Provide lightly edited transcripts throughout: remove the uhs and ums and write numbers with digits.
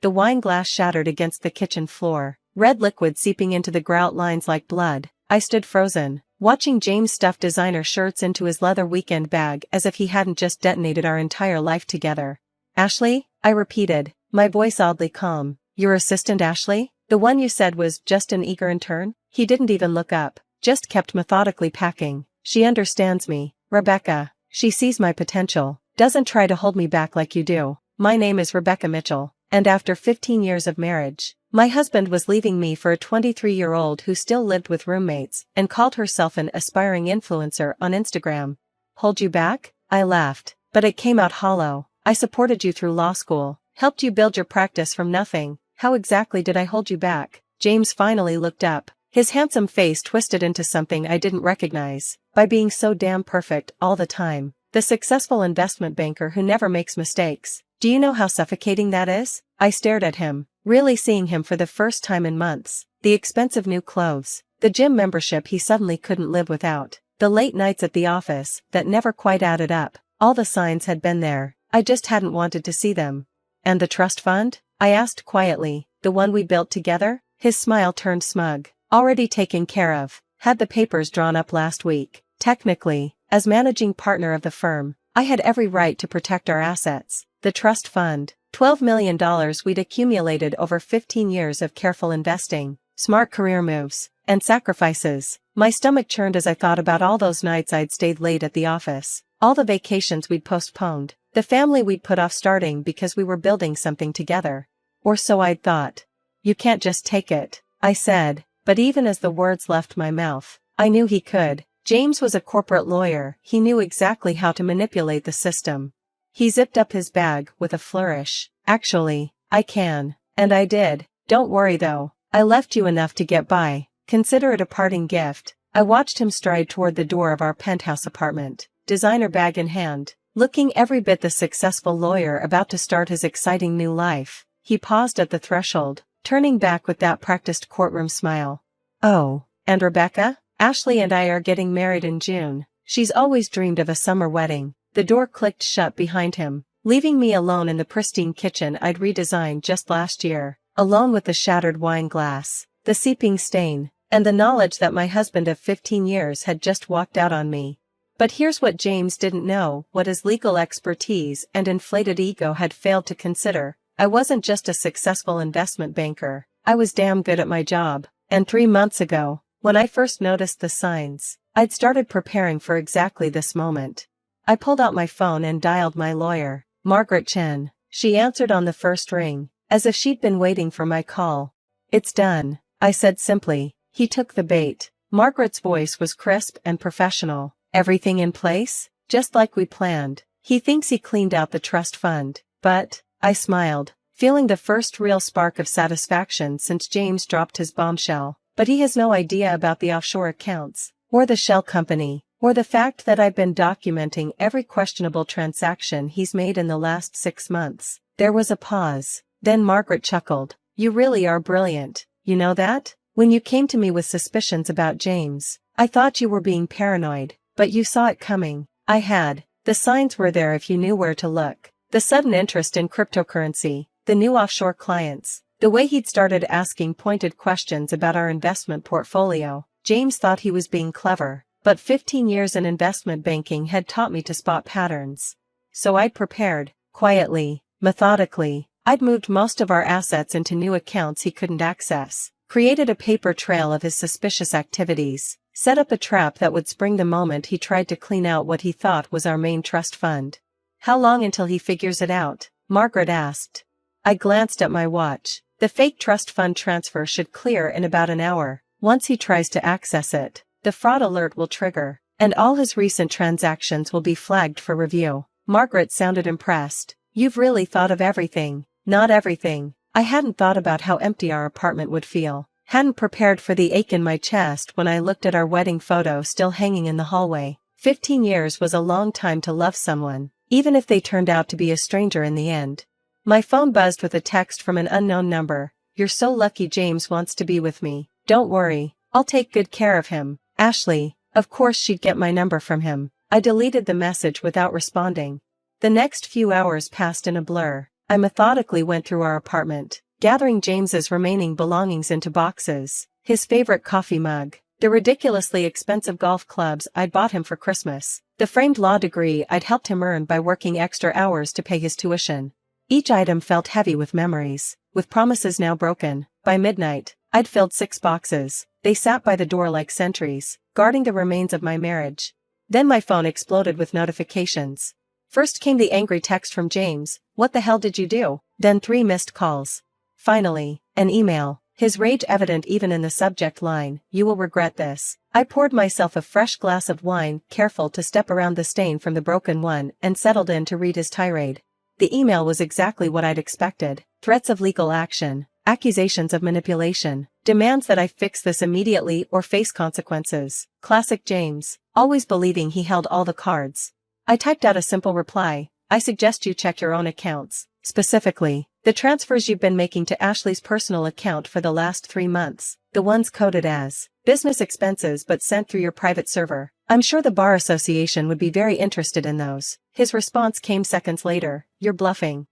The wine glass shattered against the kitchen floor, red liquid seeping into the grout lines like blood. I stood frozen, watching James stuff designer shirts into his leather weekend bag as if he hadn't just detonated our entire life together. "Ashley?" I repeated, my voice oddly calm. "Your assistant Ashley? The one you said was just an eager intern?" He didn't even look up, just kept methodically packing. "She understands me, Rebecca. She sees my potential, doesn't try to hold me back like you do. My name is Rebecca Mitchell, and after 15 years of marriage, my husband was leaving me for a 23-year-old who still lived with roommates and called herself an aspiring influencer on Instagram." "Hold you back?" I laughed, but it came out hollow. "I supported you through law school, helped you build your practice from nothing. How exactly did I hold you back?" James finally looked up, his handsome face twisted into something I didn't recognize. "By being so damn perfect all the time. The successful investment banker who never makes mistakes. Do you know how suffocating that is?" I stared at him, really seeing him for the first time in months. The expensive new clothes, the gym membership he suddenly couldn't live without, the late nights at the office that never quite added up. All the signs had been there, I just hadn't wanted to see them. "And the trust fund?" I asked quietly. "The one we built together?" His smile turned smug. "Already taken care of. Had the papers drawn up last week. Technically, as managing partner of the firm, I had every right to protect our assets. The trust fund, $12 million we'd accumulated over 15 years of careful investing, smart career moves, and sacrifices." My stomach churned as I thought about all those nights I'd stayed late at the office, all the vacations we'd postponed, the family we'd put off starting because we were building something together. Or so I'd thought. "You can't just take it," I said, but even as the words left my mouth, I knew he could. James was a corporate lawyer, he knew exactly how to manipulate the system. He zipped up his bag with a flourish. "Actually, I can. And I did. Don't worry though. I left you enough to get by. Consider it a parting gift." I watched him stride toward the door of our penthouse apartment, designer bag in hand, looking every bit the successful lawyer about to start his exciting new life. He paused at the threshold, turning back with that practiced courtroom smile. "Oh, and Rebecca? Ashley and I are getting married in June. She's always dreamed of a summer wedding." The door clicked shut behind him, leaving me alone in the pristine kitchen I'd redesigned just last year, alone with the shattered wine glass, the seeping stain, and the knowledge that my husband of 15 years had just walked out on me. But here's what James didn't know, what his legal expertise and inflated ego had failed to consider. I wasn't just a successful investment banker, I was damn good at my job. And 3 months ago, when I first noticed the signs, I'd started preparing for exactly this moment. I pulled out my phone and dialed my lawyer, Margaret Chen. She answered on the first ring, as if she'd been waiting for my call. "It's done," I said simply. He took the bait. Margaret's voice was crisp and professional. "Everything in place? Just like we planned. He thinks he cleaned out the trust fund, but..." I smiled, feeling the first real spark of satisfaction since James dropped his bombshell. "But he has no idea about the offshore accounts, or the shell company, or the fact that I've been documenting every questionable transaction he's made in the last 6 months." There was a pause. Then Margaret chuckled. "You really are brilliant, you know that? When you came to me with suspicions about James, I thought you were being paranoid, but you saw it coming." I had. The signs were there if you knew where to look. The sudden interest in cryptocurrency, the new offshore clients, the way he'd started asking pointed questions about our investment portfolio. James thought he was being clever, but 15 years in investment banking had taught me to spot patterns. So I'd prepared, quietly, methodically. I'd moved most of our assets into new accounts he couldn't access, created a paper trail of his suspicious activities, set up a trap that would spring the moment he tried to clean out what he thought was our main trust fund. "How long until he figures it out?" Margaret asked. I glanced at my watch. "The fake trust fund transfer should clear in about an hour. Once he tries to access it, the fraud alert will trigger, and all his recent transactions will be flagged for review." Margaret sounded impressed. "You've really thought of everything." "Not everything. I hadn't thought about how empty our apartment would feel. Hadn't prepared for the ache in my chest when I looked at our wedding photo still hanging in the hallway. 15 years was a long time to love someone, even if they turned out to be a stranger in the end. My phone buzzed with a text from an unknown number. "You're so lucky James wants to be with me. Don't worry, I'll take good care of him. Ashley." Of course she'd get my number from him. I deleted the message without responding. The next few hours passed in a blur. I methodically went through our apartment, gathering James's remaining belongings into boxes: his favorite coffee mug, the ridiculously expensive golf clubs I'd bought him for Christmas, the framed law degree I'd helped him earn by working extra hours to pay his tuition. Each item felt heavy with memories, with promises now broken. By midnight, I'd filled 6 boxes. They sat by the door like sentries, guarding the remains of my marriage. Then my phone exploded with notifications. First came the angry text from James: "What the hell did you do?" Then 3 missed calls. Finally, an email, his rage evident even in the subject line: "You will regret this." I poured myself a fresh glass of wine, careful to step around the stain from the broken one, and settled in to read his tirade. The email was exactly what I'd expected: threats of legal action, accusations of manipulation, demands that I fix this immediately or face consequences. Classic James, always believing he held all the cards. I typed out a simple reply: "I suggest you check your own accounts, specifically the transfers you've been making to Ashley's personal account for the last 3 months, the ones coded as business expenses but sent through your private server. I'm sure the Bar Association would be very interested in those." His response came seconds later: "You're bluffing."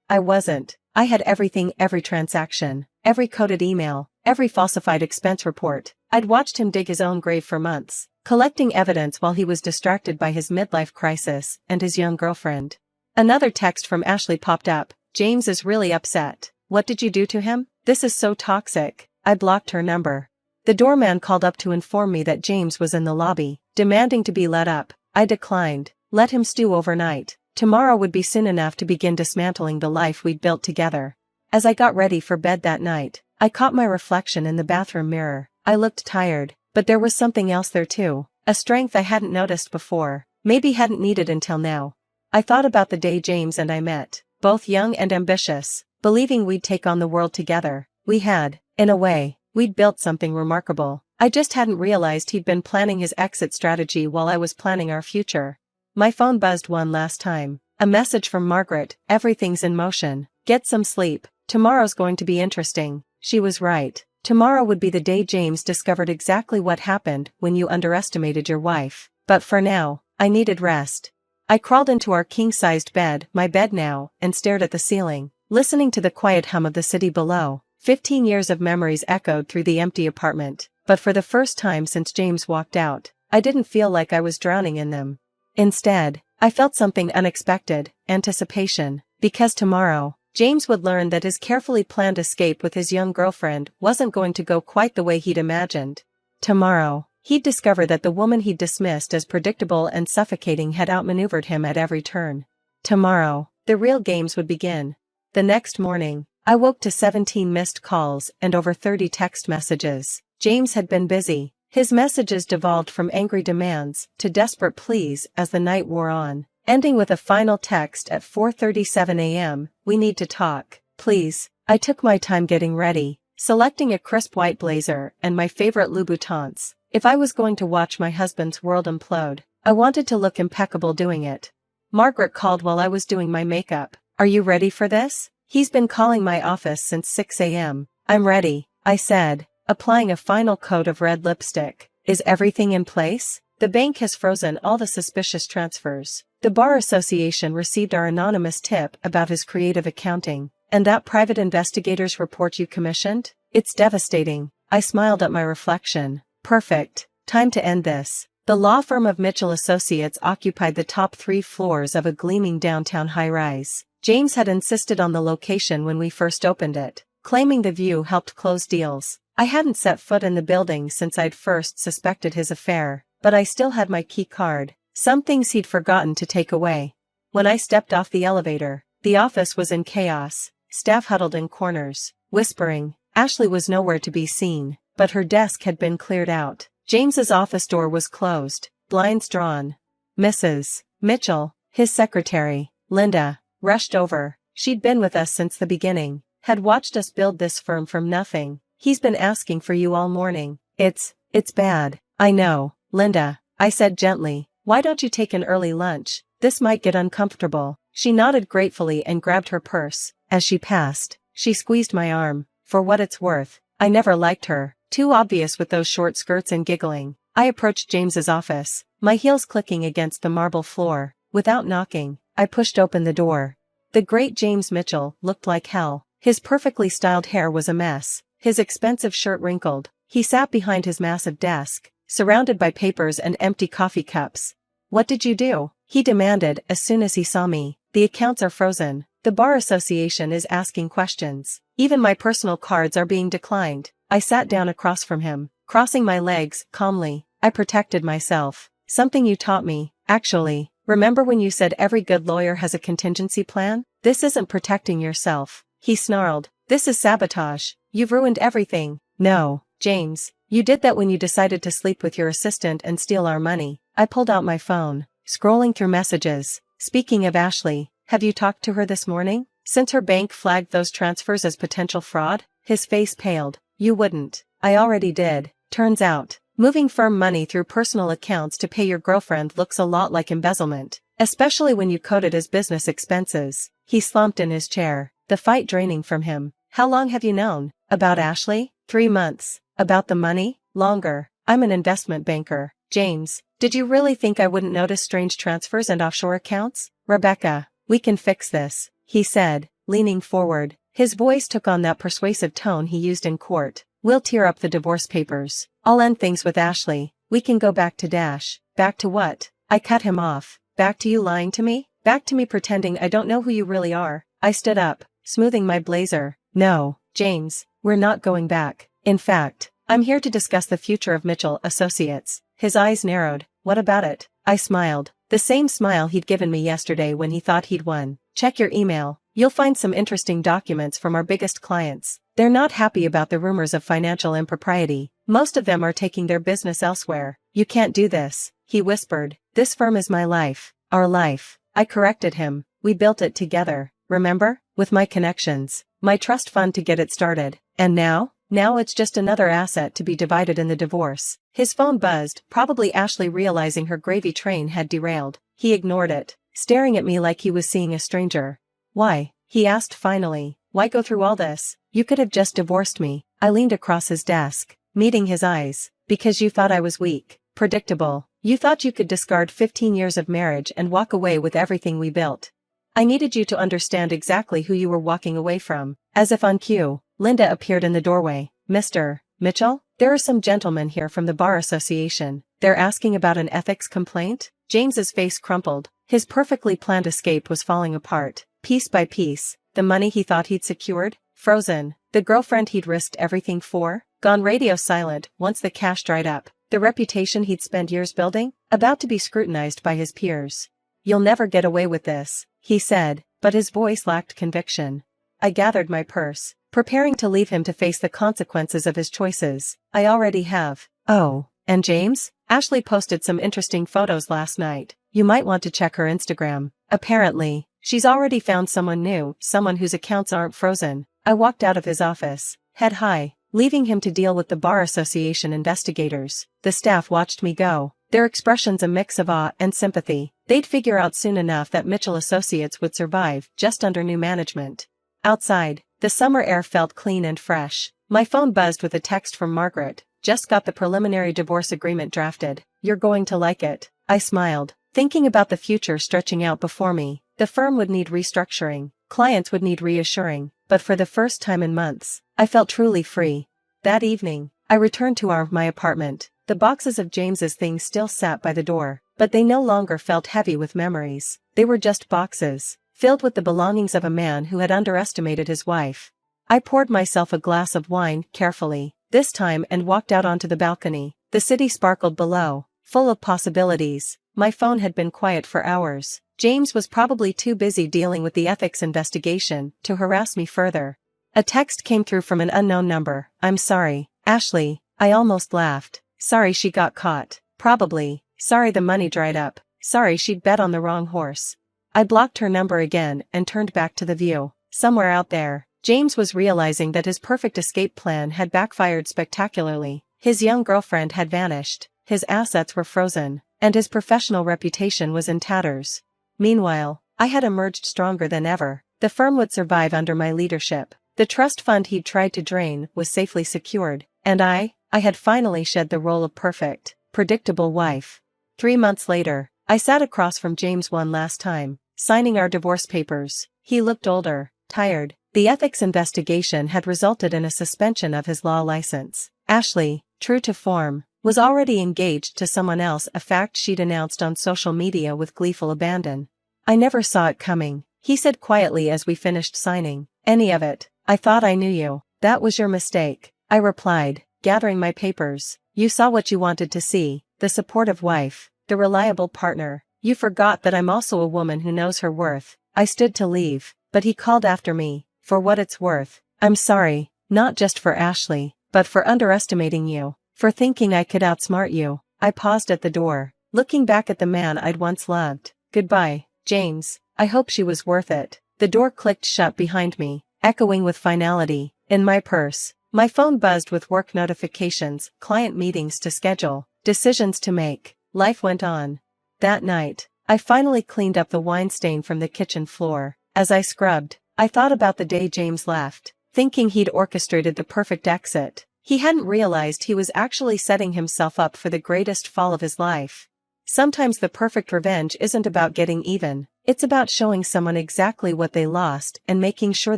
I wasn't. I had everything, every transaction, every coded email, every falsified expense report. I'd watched him dig his own grave for months, collecting evidence while he was distracted by his midlife crisis and his young girlfriend. Another text from Ashley popped up: "James is really upset. What did you do to him? This is so toxic." I blocked her number. The doorman called up to inform me that James was in the lobby, demanding to be let up. I declined. Let him stew overnight. Tomorrow would be soon enough to begin dismantling the life we'd built together. As I got ready for bed that night, I caught my reflection in the bathroom mirror. I looked tired, but there was something else there too, a strength I hadn't noticed before, maybe hadn't needed until now. I thought about the day James and I met, both young and ambitious, believing we'd take on the world together. We had, in a way, we'd built something remarkable. I just hadn't realized he'd been planning his exit strategy while I was planning our future. My phone buzzed one last time. A message from Margaret: "Everything's in motion. Get some sleep. Tomorrow's going to be interesting." She was right. Tomorrow would be the day James discovered exactly what happened when you underestimated your wife. But for now, I needed rest. I crawled into our king-sized bed, my bed now, and stared at the ceiling, listening to the quiet hum of the city below. 15 years of memories echoed through the empty apartment, but for the first time since James walked out, I didn't feel like I was drowning in them. Instead, I felt something unexpected: anticipation. Because tomorrow, James would learn that his carefully planned escape with his young girlfriend wasn't going to go quite the way he'd imagined. Tomorrow, he'd discover that the woman he'd dismissed as predictable and suffocating had outmaneuvered him at every turn. Tomorrow, the real games would begin. The next morning, I woke to 17 missed calls and over 30 text messages. James had been busy. His messages devolved from angry demands to desperate pleas as the night wore on, ending with a final text at 4:37 a.m. "We need to talk, please." I took my time getting ready, selecting a crisp white blazer and my favorite Louboutins. If I was going to watch my husband's world implode, I wanted to look impeccable doing it. Margaret called while I was doing my makeup. "Are you ready for this?" "He's been calling my office since 6 a.m. "I'm ready," I said, applying a final coat of red lipstick. "Is everything in place?" "The bank has frozen all the suspicious transfers. The Bar Association received our anonymous tip about his creative accounting, and that private investigator's report you commissioned. It's devastating." I smiled at my reflection. Perfect. Time to end this. The law firm of Mitchell Associates occupied the top 3 floors of a gleaming downtown high-rise. James had insisted on the location when we first opened it, claiming the view helped close deals. I hadn't set foot in the building since I'd first suspected his affair, but I still had my key card. Some things he'd forgotten to take away. When I stepped off the elevator, the office was in chaos, staff huddled in corners, whispering. Ashley was nowhere to be seen, but her desk had been cleared out. James's office door was closed, blinds drawn. Mrs. Mitchell, his secretary, Linda, rushed over. She'd been with us since the beginning, had watched us build this firm from nothing. "He's been asking for you all morning." It's bad." "I know, Linda," I said gently. "Why don't you take an early lunch? This might get uncomfortable." She nodded gratefully and grabbed her purse. As she passed, she squeezed my arm. For what it's worth, I never liked her. Too obvious with those short skirts and giggling. I approached James's office, my heels clicking against the marble floor. Without knocking, I pushed open the door. The great James Mitchell looked like hell. His perfectly styled hair was a mess, his expensive shirt wrinkled. He sat behind his massive desk, surrounded by papers and empty coffee cups. "What did you do?" he demanded as soon as he saw me. "The accounts are frozen. The Bar Association is asking questions. Even my personal cards are being declined." I sat down across from him, crossing my legs, calmly. "I protected myself. Something you taught me, actually. Remember when you said every good lawyer has a contingency plan? This isn't protecting yourself," he snarled. "This is sabotage. You've ruined everything." "No, James, you did that when you decided to sleep with your assistant and steal our money." I pulled out my phone, scrolling through messages. "Speaking of Ashley, have you talked to her this morning? Since her bank flagged those transfers as potential fraud?" His face paled. "You wouldn't." "I already did. Turns out, moving firm money through personal accounts to pay your girlfriend looks a lot like embezzlement, especially when you code it as business expenses." He slumped in his chair, the fight draining from him. "How long have you known?" "About Ashley? 3 months. About the money? Longer. I'm an investment banker." "James, did you really think I wouldn't notice strange transfers and offshore accounts?" "Rebecca, we can fix this," he said, leaning forward. His voice took on that persuasive tone he used in court. "We'll tear up the divorce papers. I'll end things with Ashley. We can go back to Dash." "Back to what?" I cut him off. "Back to you lying to me? Back to me pretending I don't know who you really are." I stood up, smoothing my blazer. "No, James, we're not going back. In fact, I'm here to discuss the future of Mitchell Associates." His eyes narrowed. "What about it?" I smiled, the same smile he'd given me yesterday when he thought he'd won. "Check your email. You'll find some interesting documents from our biggest clients. They're not happy about the rumors of financial impropriety. Most of them are taking their business elsewhere." "You can't do this," he whispered. "This firm is my life. Our life." I corrected him. "We built it together, remember? With my connections, my trust fund to get it started. And now? Now it's just another asset to be divided in the divorce." His phone buzzed, probably Ashley realizing her gravy train had derailed. He ignored it, staring at me like he was seeing a stranger. "Why?" he asked finally. "Why go through all this? You could have just divorced me." I leaned across his desk, meeting his eyes. "Because you thought I was weak, predictable. You thought you could discard 15 years of marriage and walk away with everything we built. I needed you to understand exactly who you were walking away from." As if on cue, Linda appeared in the doorway. "Mr. Mitchell, there are some gentlemen here from the Bar Association. They're asking about an ethics complaint." James's face crumpled. His perfectly planned escape was falling apart, piece by piece. The money he thought he'd secured, frozen. The girlfriend he'd risked everything for, gone radio silent once the cash dried up. The reputation he'd spent years building, about to be scrutinized by his peers. "You'll never get away with this," he said, but his voice lacked conviction. I gathered my purse, preparing to leave him to face the consequences of his choices. "I already have." "Oh, and James? Ashley posted some interesting photos last night. You might want to check her Instagram. Apparently, she's already found someone new, someone whose accounts aren't frozen." I walked out of his office, head high, leaving him to deal with the Bar Association investigators. The staff watched me go, their expressions a mix of awe and sympathy. They'd figure out soon enough that Mitchell Associates would survive just under new management. Outside, the summer air felt clean and fresh. My phone buzzed with a text from Margaret. "Just got the preliminary divorce agreement drafted. You're going to like it." I smiled, thinking about the future stretching out before me. The firm would need restructuring, clients would need reassuring, but for the first time in months, I felt truly free. That evening, I returned to my apartment. The boxes of James's things still sat by the door, but they no longer felt heavy with memories. They were just boxes, filled with the belongings of a man who had underestimated his wife. I poured myself a glass of wine, carefully, this time, and walked out onto the balcony. The city sparkled below, full of possibilities. My phone had been quiet for hours. James was probably too busy dealing with the ethics investigation to harass me further. A text came through from an unknown number. "I'm sorry, Ashley." I almost laughed. Sorry she got caught. Probably. Sorry the money dried up. Sorry she'd bet on the wrong horse. I blocked her number again and turned back to the view. Somewhere out there, James was realizing that his perfect escape plan had backfired spectacularly. His young girlfriend had vanished, his assets were frozen, and his professional reputation was in tatters. Meanwhile, I had emerged stronger than ever. The firm would survive under my leadership. The trust fund he'd tried to drain was safely secured, and I had finally shed the role of perfect, predictable wife. 3 months later, I sat across from James one last time, signing our divorce papers. He looked older, tired. The ethics investigation had resulted in a suspension of his law license. Ashley, true to form, was already engaged to someone else, a fact she'd announced on social media with gleeful abandon. "I never saw it coming," he said quietly as we finished signing. "Any of it. I thought I knew you." "That was your mistake," I replied, gathering my papers. "You saw what you wanted to see, the supportive wife, the reliable partner. You forgot that I'm also a woman who knows her worth." I stood to leave, but he called after me, "For what it's worth, I'm sorry, not just for Ashley, but for underestimating you, for thinking I could outsmart you." I paused at the door, looking back at the man I'd once loved. "Goodbye, James. I hope she was worth it." The door clicked shut behind me, echoing with finality. In my purse, my phone buzzed with work notifications, client meetings to schedule, decisions to make. Life went on. That night, I finally cleaned up the wine stain from the kitchen floor. As I scrubbed, I thought about the day James left, thinking he'd orchestrated the perfect exit. He hadn't realized he was actually setting himself up for the greatest fall of his life. Sometimes the perfect revenge isn't about getting even, it's about showing someone exactly what they lost and making sure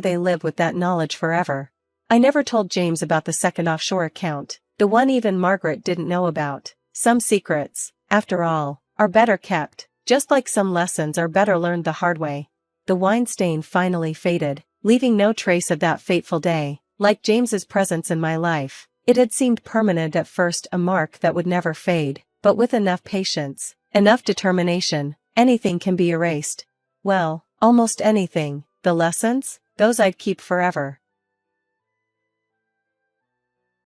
they live with that knowledge forever. I never told James about the second offshore account, the one even Margaret didn't know about. Some secrets, after all, are better kept, just like some lessons are better learned the hard way. The wine stain finally faded, leaving no trace of that fateful day. Like James's presence in my life, it had seemed permanent at first, a mark that would never fade, but with enough patience, enough determination, anything can be erased. Well, almost anything. The lessons? Those I'd keep forever.